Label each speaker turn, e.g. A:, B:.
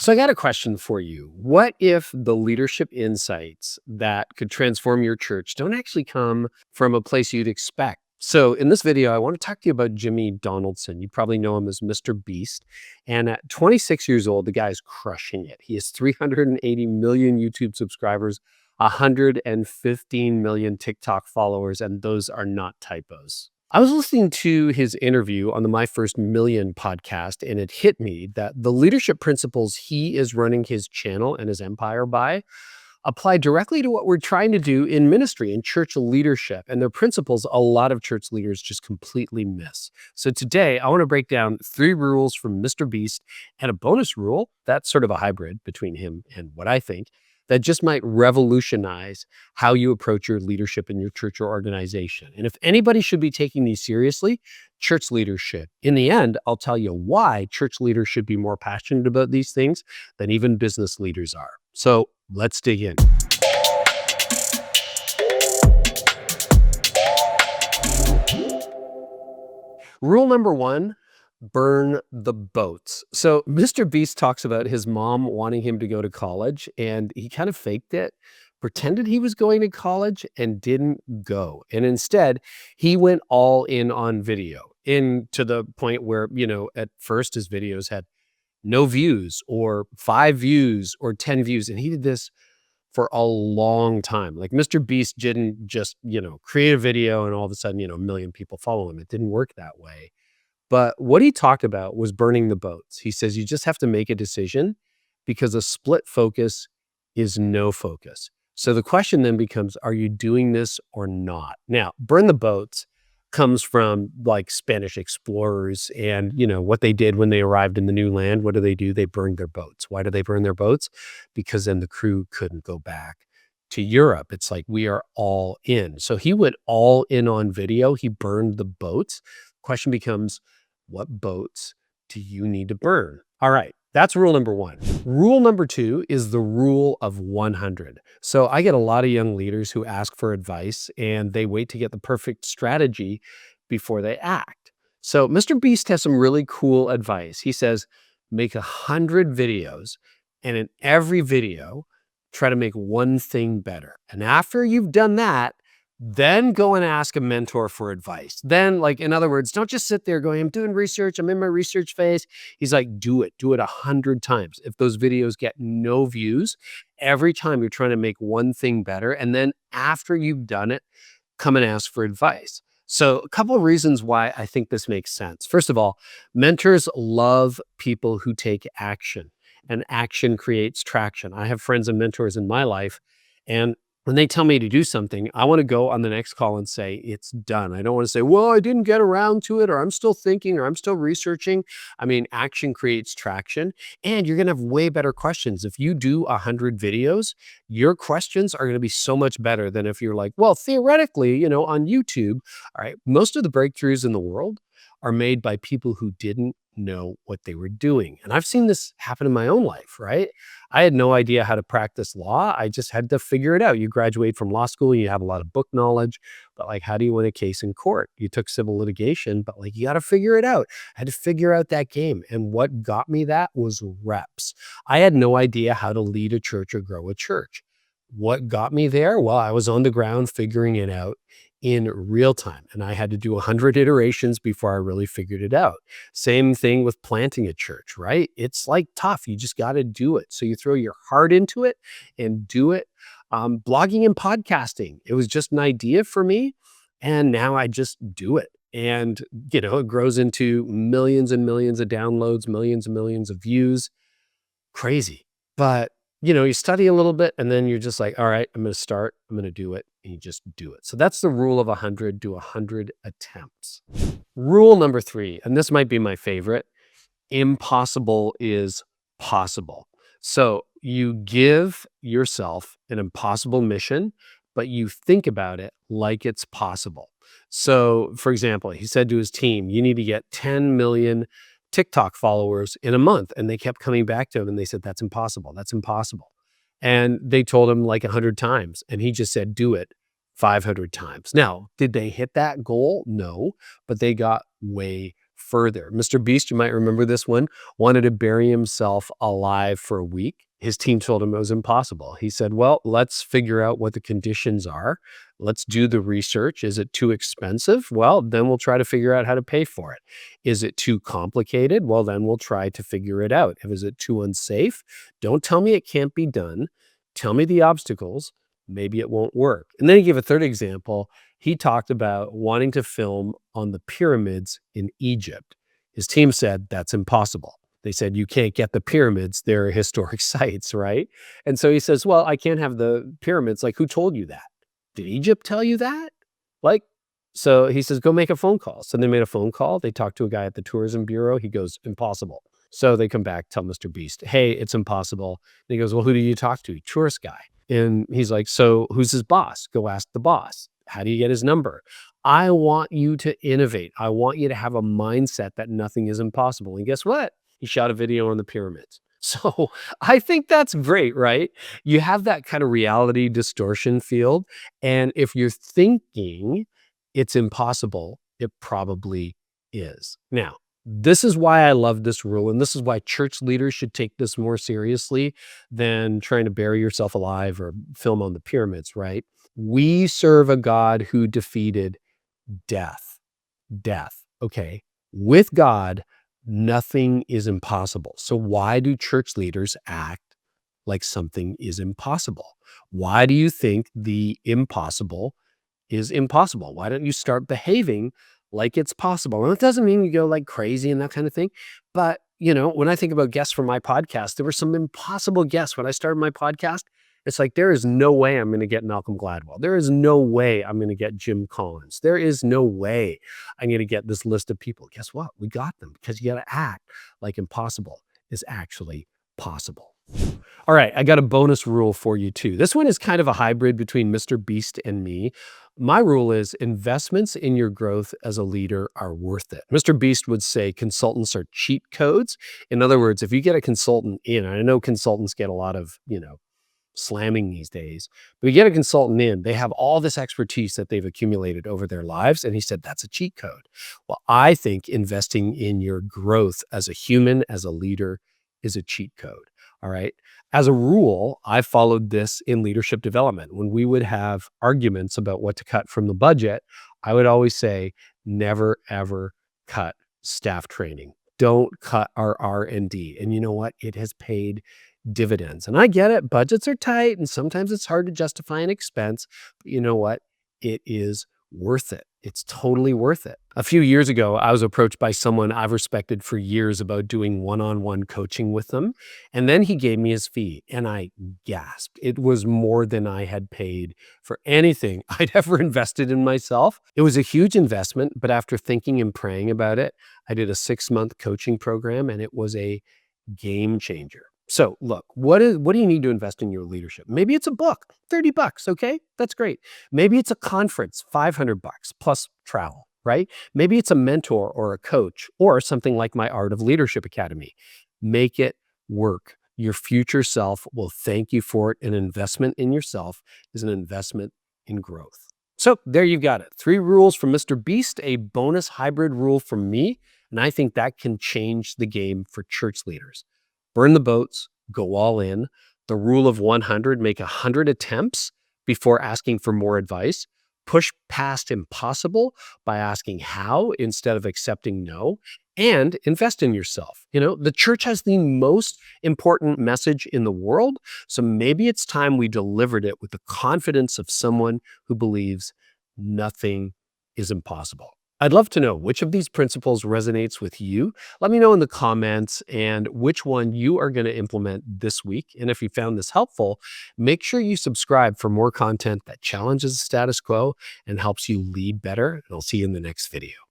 A: So I got a question for you. What if the leadership insights that could transform your church don't actually come from a place you'd expect? So in this video, I want to talk to you about Jimmy Donaldson. You probably know him as MrBeast. And at 26 years old, the guy's crushing it. He has 380 million YouTube subscribers, 115 million TikTok followers, and those are not typos. I was listening to his interview on the My First Million podcast, and it hit me that the leadership principles he is running his channel and his empire by apply directly to what we're trying to do in ministry and church leadership. And they're principles a lot of church leaders just completely miss. So today, I want to break down 3 rules from MrBeast and a bonus rule that's sort of a hybrid between him and what I think that just might revolutionize how you approach your leadership in your church or organization. And if anybody should be taking these seriously, church leadership. In the end, I'll tell you why church leaders should be more passionate about these things than even business leaders are. So let's dig in. Rule number 1, burn the boats. So MrBeast talks about his mom wanting him to go to college, and he kind of faked it, pretended he was going to college and didn't go. And instead, he went all in on video, in to the point where, at first his videos had no views or 5 views or 10 views. And he did this for a long time. Like MrBeast didn't just, create a video and all of a sudden, a million people follow him. It didn't work that way. But what he talked about was burning the boats. He says you just have to make a decision because a split focus is no focus. So the question then becomes, are you doing this or not? Now, burn the boats comes from like Spanish explorers and, what they did when they arrived in the new land. What do? They burned their boats. Why do they burn their boats? Because then the crew couldn't go back to Europe. It's like we are all in. So he went all in on video. He burned the boats. Question becomes, what boats do you need to burn? All right, that's rule number 1. Rule number 2 is the rule of 100. So I get a lot of young leaders who ask for advice and they wait to get the perfect strategy before they act. So MrBeast has some really cool advice. He says, make 100 videos, and in every video, try to make one thing better. And after you've done that, then go and ask a mentor for advice. Then, in other words, don't just sit there going, I'm doing research, I'm in my research phase. He's like, do it 100 times. If those videos get no views, every time you're trying to make one thing better. And then after you've done it, come and ask for advice. So a couple of reasons why I think this makes sense. First of all, mentors love people who take action, and action creates traction. I have friends and mentors in my life, and when they tell me to do something, I want to go on the next call and say, it's done. I don't want to say, well, I didn't get around to it, or I'm still thinking, or I'm still researching. I mean, action creates traction, and you're going to have way better questions. If you do 100 videos, your questions are going to be so much better than if you're like, well, theoretically, on YouTube, all right, most of the breakthroughs in the world are made by people who didn't know what they were doing. And I've seen this happen in my own life, right? I had no idea how to practice law. I just had to figure it out. You graduate from law school, you have a lot of book knowledge, but how do you win a case in court? You took civil litigation, but you got to figure it out. I had to figure out that game. And what got me that was reps. I had no idea how to lead a church or grow a church. What got me there? Well, I was on the ground figuring it out in real time. And I had to do 100 iterations before I really figured it out. Same thing with planting a church, right? It's tough. You just got to do it. So you throw your heart into it and do it. Blogging and podcasting, it was just an idea for me. And now I just do it. And, it grows into millions and millions of downloads, millions and millions of views. Crazy. But you study a little bit and then you're just like, all right, I'm going to start, I'm going to do it. And you just do it. So that's the rule of 100, do 100 attempts. Rule number 3, and this might be my favorite, impossible is possible. So you give yourself an impossible mission, but you think about it like it's possible. So for example, he said to his team, you need to get 10 million TikTok followers in a month. And they kept coming back to him and they said, that's impossible. That's impossible. And they told him 100 times. And he just said, do it 500 times. Now, did they hit that goal? No, but they got way further. Mr. Beast, you might remember this one, wanted to bury himself alive for a week. His team told him it was impossible. He said, well, let's figure out what the conditions are. Let's do the research. Is it too expensive? Well, then we'll try to figure out how to pay for it. Is it too complicated? Well, then we'll try to figure it out. Is it too unsafe? Don't tell me it can't be done. Tell me the obstacles. Maybe it won't work. And then he gave a third example. He talked about wanting to film on the pyramids in Egypt. His team said that's impossible. They said, you can't get the pyramids. They're historic sites, right? And so he says, well, I can't have the pyramids. Like, who told you that? Did Egypt tell you that? Like, so he says, go make a phone call. So they made a phone call. They talked to a guy at the tourism bureau. He goes, impossible. So they come back, tell Mr. Beast, hey, it's impossible. And he goes, well, who do you talk to? Tourist guy. And he's like, so who's his boss? Go ask the boss. How do you get his number? I want you to innovate. I want you to have a mindset that nothing is impossible. And guess what? He shot a video on the pyramids. So I think that's great, right? You have that kind of reality distortion field. And if you're thinking it's impossible, it probably is. Now, this is why I love this rule. And this is why church leaders should take this more seriously than trying to bury yourself alive or film on the pyramids, right? We serve a God who defeated death. Death, okay? With God, nothing is impossible. So why do church leaders act like something is impossible? Why do you think the impossible is impossible? Why don't you start behaving like it's possible? And it doesn't mean you go like crazy and that kind of thing. But, you know, when I think about guests for my podcast, there were some impossible guests. When I started my podcast, it's like, there is no way I'm going to get Malcolm Gladwell. There is no way I'm going to get Jim Collins. There is no way I'm going to get this list of people. Guess what? We got them because you got to act like impossible is actually possible. All right, I got a bonus rule for you too. This one is kind of a hybrid between Mr. Beast and me. My rule is investments in your growth as a leader are worth it. Mr. Beast would say consultants are cheat codes. In other words, if you get a consultant in, I know consultants get a lot of, slamming these days, but you get a consultant in, they have all this expertise that they've accumulated over their lives. And he said, that's a cheat code. Well, I think investing in your growth as a human, as a leader is a cheat code. All right. As a rule, I followed this in leadership development. When we would have arguments about what to cut from the budget, I would always say, never, ever cut staff training. Don't cut our R&D. And you know what? It has paid dividends. And I get it. Budgets are tight and sometimes it's hard to justify an expense. But you know what? It is worth it. It's totally worth it. A few years ago, I was approached by someone I've respected for years about doing one-on-one coaching with them. And then he gave me his fee and I gasped. It was more than I had paid for anything I'd ever invested in myself. It was a huge investment, but after thinking and praying about it, I did a 6-month coaching program and it was a game changer. So look, what do you need to invest in your leadership? Maybe it's a book, $30, okay? That's great. Maybe it's a conference, $500 plus travel, right? Maybe it's a mentor or a coach or something like my Art of Leadership Academy. Make it work. Your future self will thank you for it. An investment in yourself is an investment in growth. So there you got it. 3 rules from Mr. Beast, a bonus hybrid rule from me. And I think that can change the game for church leaders. Burn the boats, go all in. The rule of 100, make 100 attempts before asking for more advice. Push past impossible by asking how instead of accepting no. And invest in yourself. The church has the most important message in the world. So maybe it's time we delivered it with the confidence of someone who believes nothing is impossible. I'd love to know which of these principles resonates with you. Let me know in the comments and which one you are going to implement this week. And if you found this helpful, make sure you subscribe for more content that challenges the status quo and helps you lead better. And I'll see you in the next video.